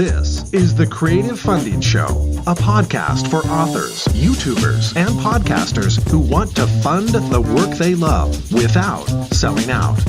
This is the Creative Funding Show, a podcast for authors, YouTubers, and podcasters who want to fund the work they love without selling out.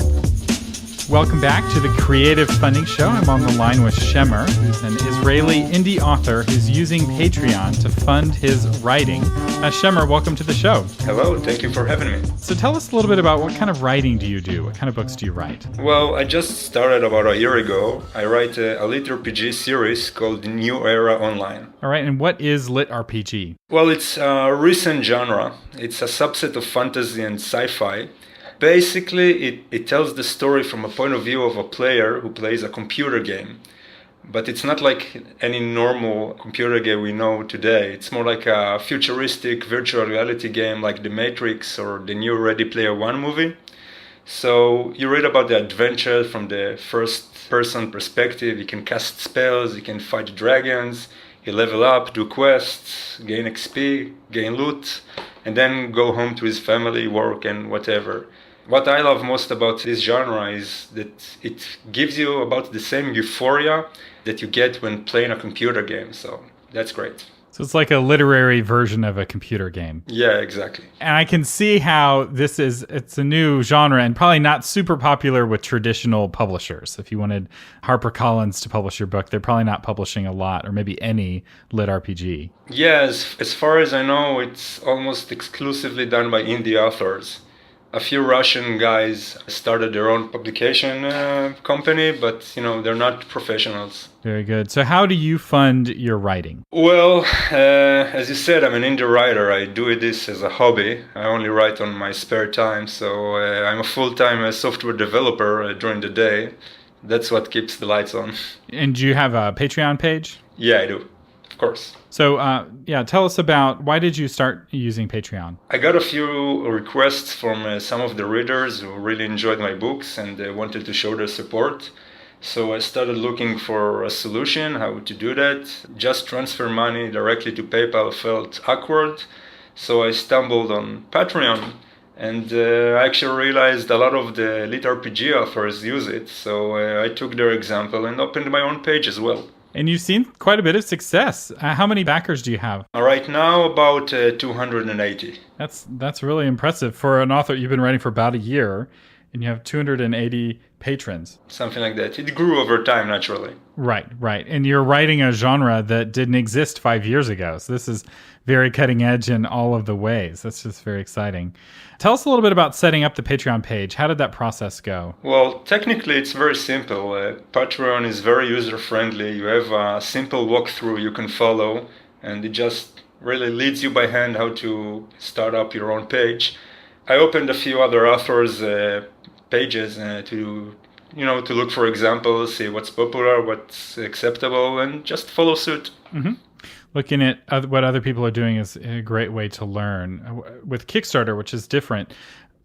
Welcome back to the Creative Funding Show. I'm on the line with Shemer, who's an Israeli indie author who's using Patreon to fund his writing. Shemer, welcome to the show. Hello, thank you for having me. So tell us a little bit about what kind of writing do you do? What kind of books do you write? Well, I just started about a year ago. I write a LitRPG series called The New Era Online. All right, and what is LitRPG? Well, it's a recent genre. It's a subset of fantasy and sci-fi. Basically, it tells the story from a point of view of a player who plays a computer game. But it's not like any normal computer game we know today. It's more like a futuristic virtual reality game like The Matrix or the new Ready Player One movie. So you read about the adventure from the first-person perspective. You can cast spells, you can fight dragons, you level up, do quests, gain XP, gain loot, and then go home to his family, work, and whatever. What I love most about this genre is that it gives you about the same euphoria that you get when playing a computer game, so that's great. So it's like a literary version of a computer game. Yeah, exactly. And I can see how it's a new genre and probably not super popular with traditional publishers. If you wanted HarperCollins to publish your book, they're probably not publishing a lot or maybe any LitRPG. Yeah, as far as I know, it's almost exclusively done by indie authors. A few Russian guys started their own publication company, but they're not professionals. Very good. So how do you fund your writing? Well, as you said, I'm an indie writer. I do this as a hobby. I only write on my spare time, so I'm a full-time software developer during the day. That's what keeps the lights on. And do you have a Patreon page? Yeah, I do. Of course. So, tell us about why did you start using Patreon? I got a few requests from some of the readers who really enjoyed my books and they wanted to show their support. So I started looking for a solution, how to do that. Just transfer money directly to PayPal felt awkward. So I stumbled on Patreon and I actually realized a lot of the LitRPG authors use it. So I took their example and opened my own page as well. And you've seen quite a bit of success. How many backers do you have? Right now, about 280. That's really impressive for an author. You've been writing for about a year, and you have 280 patrons. Something like that. It grew over time, naturally. Right. And you're writing a genre that didn't exist 5 years ago. So this is very cutting edge in all of the ways. That's just very exciting. Tell us a little bit about setting up the Patreon page. How did that process go? Well, technically, it's very simple. Patreon is very user-friendly. You have a simple walkthrough you can follow, and it just really leads you by hand how to start up your own page. I opened a few other authors' pages to look for examples, see what's popular, what's acceptable, and just follow suit. Mm-hmm. Looking at what other people are doing is a great way to learn. With Kickstarter, which is different,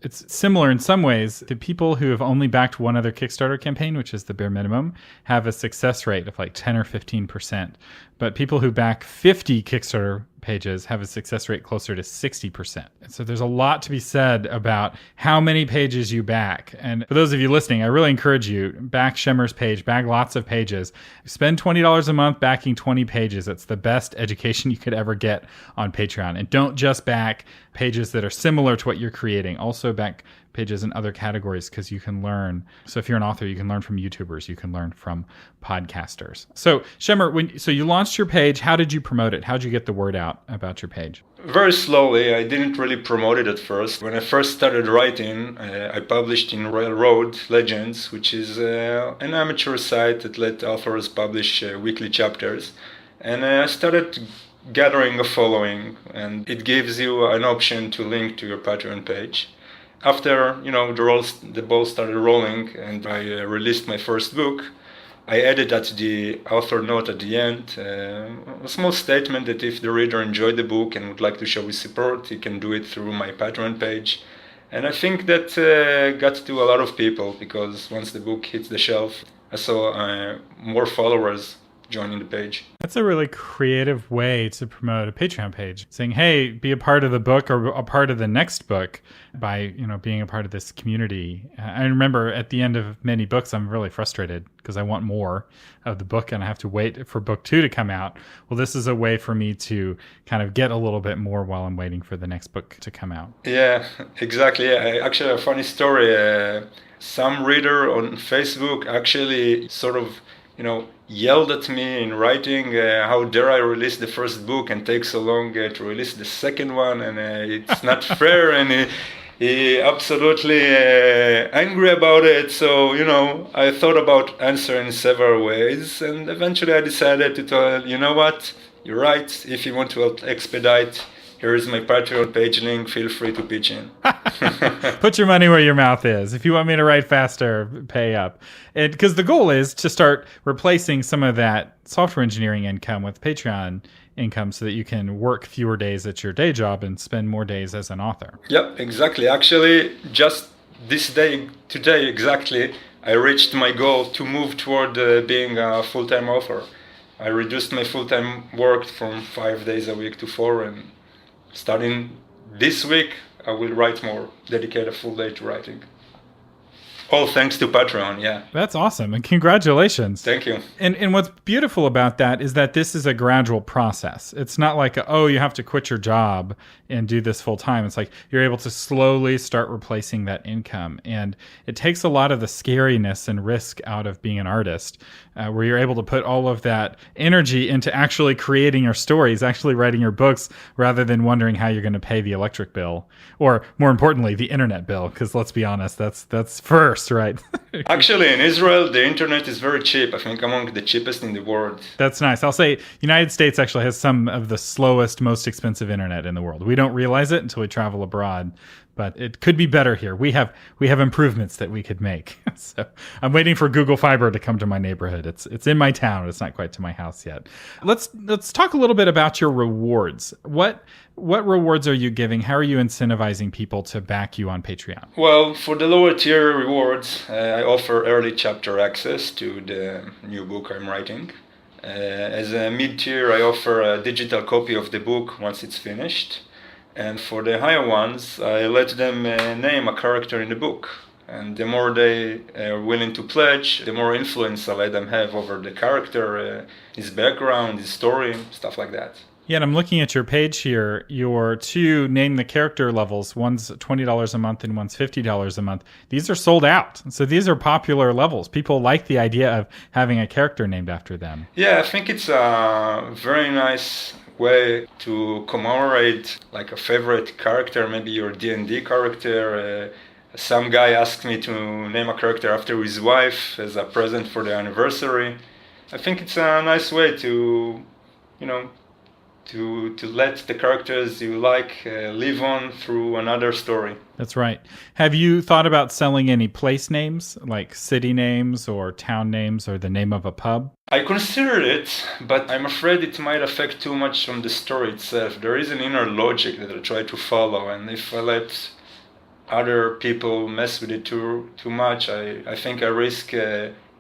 it's similar in some ways. The people who have only backed one other Kickstarter campaign, which is the bare minimum, have a success rate of like 10 or 15%. But people who back 50 Kickstarter pages have a success rate closer to 60%. So there's a lot to be said about how many pages you back. And for those of you listening, I really encourage you, back Shemer's page, back lots of pages. Spend $20 a month backing 20 pages. It's the best education you could ever get on Patreon. And don't just back pages that are similar to what you're creating. Also back pages in other categories because you can learn. So if you're an author, you can learn from YouTubers, you can learn from podcasters. So Shemer, so you launched your page. How did you promote it? How did you get the word out about your page? Very slowly. I didn't really promote it at first. When I first started writing, I published in Railroad Legends, which is an amateur site that let authors publish weekly chapters. And I started gathering a following, and it gives you an option to link to your Patreon page. After the ball started rolling and I released my first book, I added at the author note at the end a small statement that if the reader enjoyed the book and would like to show his support, he can do it through my Patreon page. And I think that got to a lot of people because once the book hits the shelf, I saw more followers joining the page. That's a really creative way to promote a Patreon page, saying, hey, be a part of the book or a part of the next book by, being a part of this community. I remember at the end of many books, I'm really frustrated because I want more of the book and I have to wait for book 2 to come out. Well, this is a way for me to kind of get a little bit more while I'm waiting for the next book to come out. Yeah, exactly. Yeah, actually, a funny story. Some reader on Facebook actually sort of, yelled at me in writing, how dare I release the first book and take so long to release the second one, and it's not fair, and he absolutely angry about it. So, I thought about answering several ways, and eventually I decided to tell, you know what, you're right, if you want to expedite, here is my Patreon page link, feel free to pitch in. Put your money where your mouth is. If you want me to write faster, pay up. Because the goal is to start replacing some of that software engineering income with Patreon income so that you can work fewer days at your day job and spend more days as an author. Yep, exactly. Actually, just today exactly, I reached my goal to move toward being a full-time author. I reduced my full-time work from 5 days a week to 4, and starting this week, I will write more, dedicate a full day to writing. All thanks to Patreon, yeah. That's awesome, and congratulations. Thank you. And what's beautiful about that is that this is a gradual process. It's not like, you have to quit your job and do this full time. It's like you're able to slowly start replacing that income. And it takes a lot of the scariness and risk out of being an artist, where you're able to put all of that energy into actually creating your stories, actually writing your books, rather than wondering how you're going to pay the electric bill, or more importantly, the internet bill. Because let's be honest, that's first, right? Actually, in Israel, the internet is very cheap. I think among the cheapest in the world. That's nice. I'll say United States actually has some of the slowest, most expensive internet in the world. We don't realize it until we travel abroad, but it could be better here. We have improvements that we could make. So I'm waiting for Google Fiber to come to my neighborhood. It's in my town. It's not quite to my house yet. Let's talk a little bit about your rewards. What rewards are you giving? How are you incentivizing people to back you on Patreon? Well, for the lower tier rewards, I offer early chapter access to the new book I'm writing. As a mid-tier, I offer a digital copy of the book once it's finished. And for the higher ones, I let them name a character in the book. And the more they are willing to pledge, the more influence I let them have over the character, his background, his story, stuff like that. Yeah, and I'm looking at your page here. Your 2 name the character levels, one's $20 a month and one's $50 a month. These are sold out. So these are popular levels. People like the idea of having a character named after them. Yeah, I think it's a very nice way to commemorate like a favorite character, maybe your D&D character. Some guy asked me to name a character after his wife as a present for the anniversary. I think it's a nice way to let the characters you like live on through another story. That's right. Have you thought about selling any place names, like city names or town names or the name of a pub? I considered it, but I'm afraid it might affect too much from the story itself. There is an inner logic that I try to follow, and if I let other people mess with it too much, I think I risk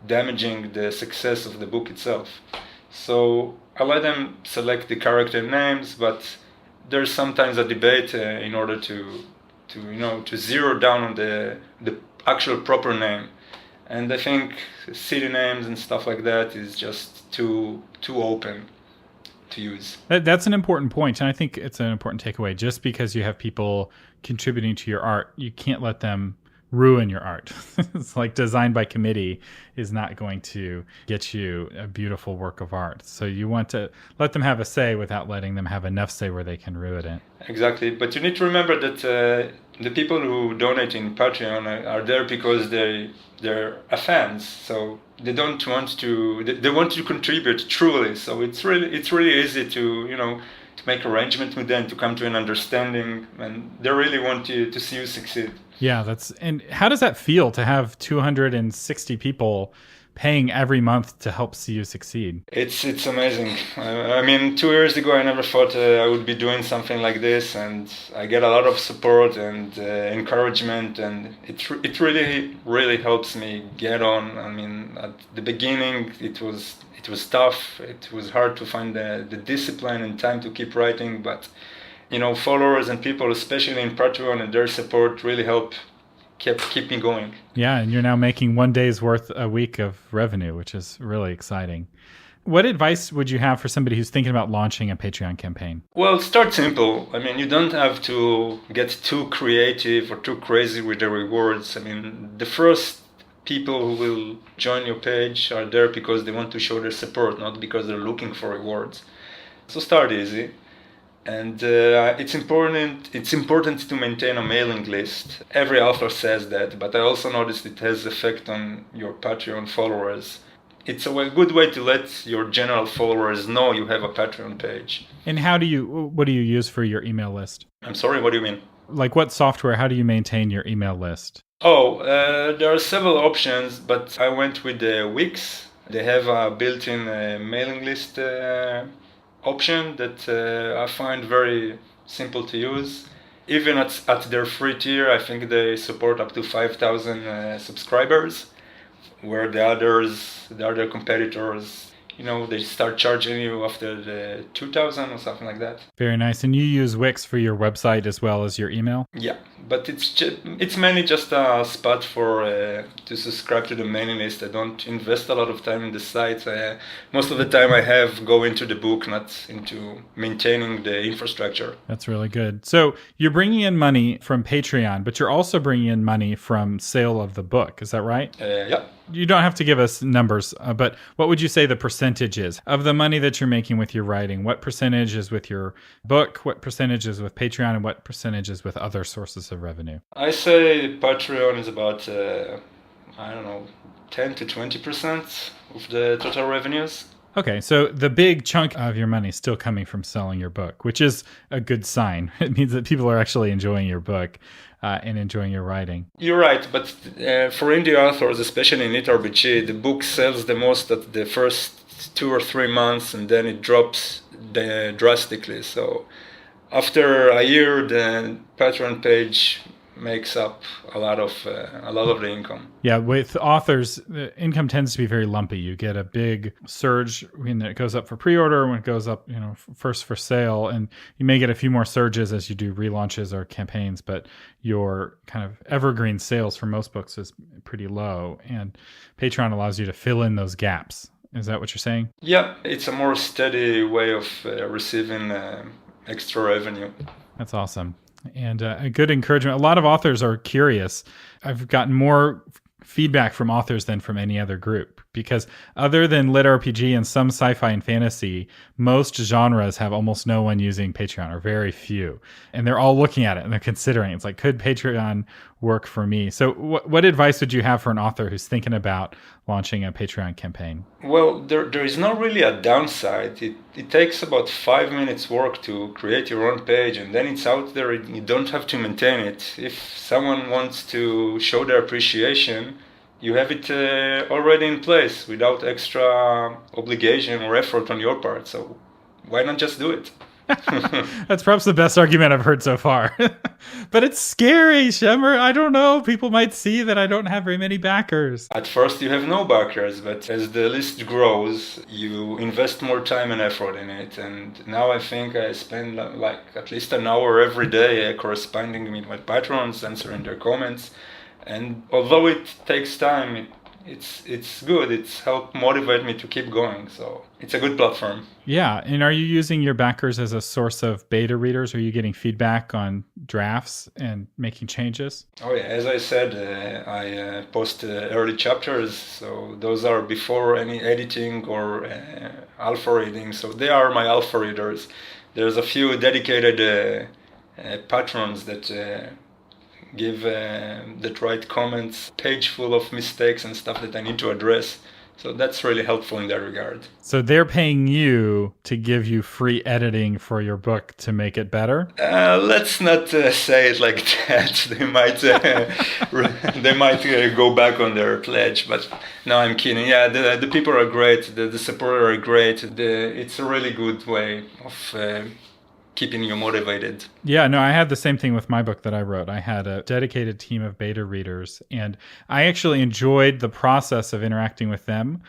damaging the success of the book itself. So I let them select the character names, but there's sometimes a debate in order to zero down on the actual proper name. And I think city names and stuff like that is just too open to use. That's an important point, and I think it's an important takeaway. Just because you have people contributing to your art, you can't let them ruin your art. It's like design by committee is not going to get you a beautiful work of art. So you want to let them have a say without letting them have enough say where they can ruin it. Exactly. But you need to remember that the people who donate in Patreon are there because they're fans. So they don't want to. They want to contribute truly. So it's really easy to make arrangements with them, to come to an understanding, and they really want to see you succeed. Yeah, and how does that feel to have 260 people paying every month to help see you succeed? It's amazing. I mean, 2 years ago, I never thought I would be doing something like this, and I get a lot of support and encouragement, and it really helps me get on. I mean, at the beginning, it was tough. It was hard to find the discipline and time to keep writing, but followers and people, especially in Patreon, and their support really keep me going. Yeah, and you're now making one day's worth a week of revenue, which is really exciting. What advice would you have for somebody who's thinking about launching a Patreon campaign? Well, start simple. I mean, you don't have to get too creative or too crazy with the rewards. I mean, the first people who will join your page are there because they want to show their support, not because they're looking for rewards. So start easy. And it's important to maintain a mailing list. Every author says that, but I also noticed it has effect on your Patreon followers. It's a good way to let your general followers know you have a Patreon page. And what do you use for your email list? I'm sorry, what do you mean? Like what software, how do you maintain your email list? There are several options, but I went with Wix. They have a built-in mailing list option that I find very simple to use. Even at their free tier, I think they support up to 5,000 subscribers, where the other competitors, they start charging you after the 2,000 or something like that. Very nice. And you use Wix for your website as well as your email? Yeah, but it's mainly just a spot for to subscribe to the mailing list. I don't invest a lot of time in the site. Most of the time I go into the book, not into maintaining the infrastructure. That's really good. So you're bringing in money from Patreon, but you're also bringing in money from sale of the book. Is that right? Yeah. You don't have to give us numbers, but what would you say the percentage is of the money that you're making with your writing? What percentage is with your book? What percentage is with Patreon? And what percentage is with other sources of revenue? I say Patreon is about, 10 to 20% of the total revenues. Okay, so the big chunk of your money is still coming from selling your book, which is a good sign. It means that people are actually enjoying your book and enjoying your writing. You're right, but for indie authors, especially in LitRPG, the book sells the most at the first 2 or 3 months, and then it drops drastically. So after a year, the Patreon page makes up a lot of the income. Yeah, with authors, the income tends to be very lumpy. You get a big surge when it goes up for pre-order, when it goes up, first for sale, and you may get a few more surges as you do relaunches or campaigns, but your kind of evergreen sales for most books is pretty low, and Patreon allows you to fill in those gaps. Is that what you're saying? Yeah, it's a more steady way of receiving extra revenue. That's awesome. And a good encouragement. A lot of authors are curious. I've gotten more feedback from authors than from any other group, because other than LitRPG and some sci-fi and fantasy, most genres have almost no one using Patreon, or very few. And they're all looking at it and they're considering. It's like, could Patreon work for me? So what advice would you have for an author who's thinking about launching a Patreon campaign? Well, there is not really a downside. It takes about 5 minutes work to create your own page, and then it's out there. You don't have to maintain it. If someone wants to show their appreciation, you have it already in place without extra obligation or effort on your part. So why not just do it? That's perhaps the best argument I've heard so far. But it's scary, Shemer. I don't know. People might see that I don't have very many backers. At first you have no backers, but as the list grows, you invest more time and effort in it. And now I think I spend like at least an hour every day corresponding with my patrons, answering their comments. And although it takes time, it's good. It's helped motivate me to keep going. So it's a good platform. Yeah. And are you using your backers as a source of beta readers? Are you getting feedback on drafts and making changes? Oh yeah, as I said, I post early chapters. So those are before any editing or alpha reading. So they are my alpha readers. There's a few dedicated patrons that give that write comments, page full of mistakes and stuff that I need to address So that's really helpful in that regard. So they're paying you to give you free editing for your book to make it better? Let's not say it like that. They might go back on their pledge. But no, I'm kidding. Yeah, the people are great. The supporters are great. It's a really good way of keeping you motivated. Yeah, no, I had the same thing with my book that I wrote. I had a dedicated team of beta readers, and I actually enjoyed the process of interacting with them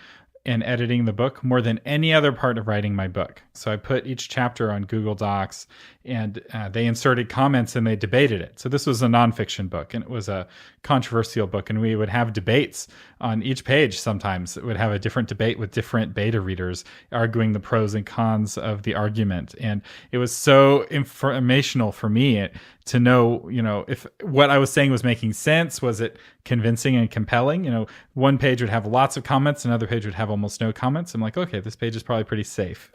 and editing the book more than any other part of writing my book. So I put each chapter on Google Docs, and they inserted comments and they debated it. So this was a nonfiction book, and it was a controversial book, and we would have debates on each page. Sometimes it would have a different debate with different beta readers arguing the pros and cons of the argument. And it was so informational for me to know, if what I was saying was making sense. Was it convincing and compelling? One page would have lots of comments, another page would have almost no comments. I'm like, okay, this page is probably pretty safe.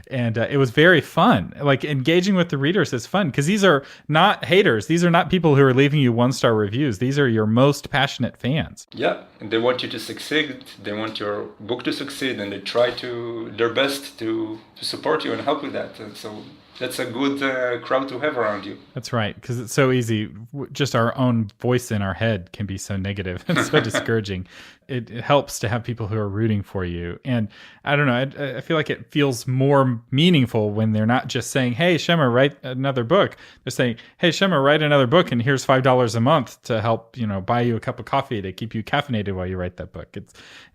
And it was very fun. Like, engaging with the readers is fun because these are not haters. These are not people who are leaving you 1-star reviews. These are your most passionate fans. Yeah, and they want you to succeed. They want your book to succeed, and they try their best to support you and help with that. And so that's a good crowd to have around you. That's right, because it's so easy. Just our own voice in our head can be so negative and so discouraging. It helps to have people who are rooting for you. And I don't know, I feel like it feels more meaningful when they're not just saying, hey, Shemer, write another book. They're saying, hey, Shemer, write another book, and here's $5 a month to help, buy you a cup of coffee to keep you caffeinated while you write that book.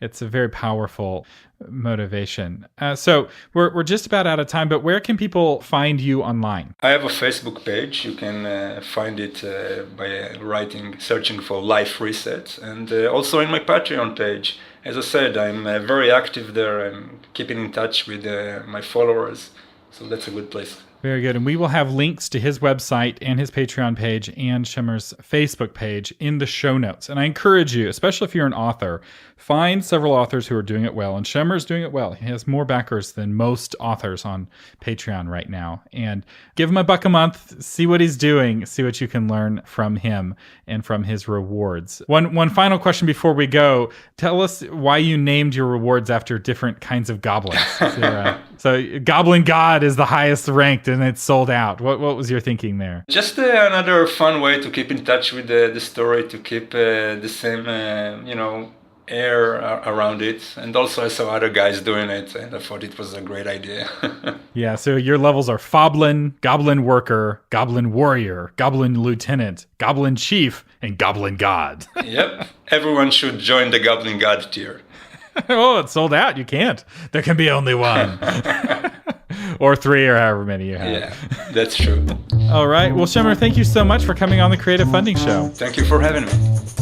It's a very powerful motivation. So we're just about out of time, but where can people find you online? I have a Facebook page. You can find it by searching for Life Reset, and also in my Patreon page. As I said, I'm very active there. I'm keeping in touch with my followers, so that's a good place. Very good. And we will have links to his website and his Patreon page and Shemer's Facebook page in the show notes. And I encourage you, especially if you're an author, find several authors who are doing it well. And Shemer's doing it well. He has more backers than most authors on Patreon right now. And give him $1 a month, see what he's doing, see what you can learn from him and from his rewards. One final question before we go. Tell us why you named your rewards after different kinds of goblins. So Goblin God is the highest ranked, and it's sold out. What was your thinking there? Just another fun way to keep in touch with the story, to keep the same, air around it. And also I saw other guys doing it, and I thought it was a great idea. Yeah, so your levels are Foblin, Goblin Worker, Goblin Warrior, Goblin Lieutenant, Goblin Chief, and Goblin God. Yep. Everyone should join the Goblin God tier. Oh, it's sold out. You can't. There can be only one. Or 3, or however many you have. Yeah, that's true. All right. Well, Shemer, thank you so much for coming on the Creative Funding Show. Thank you for having me.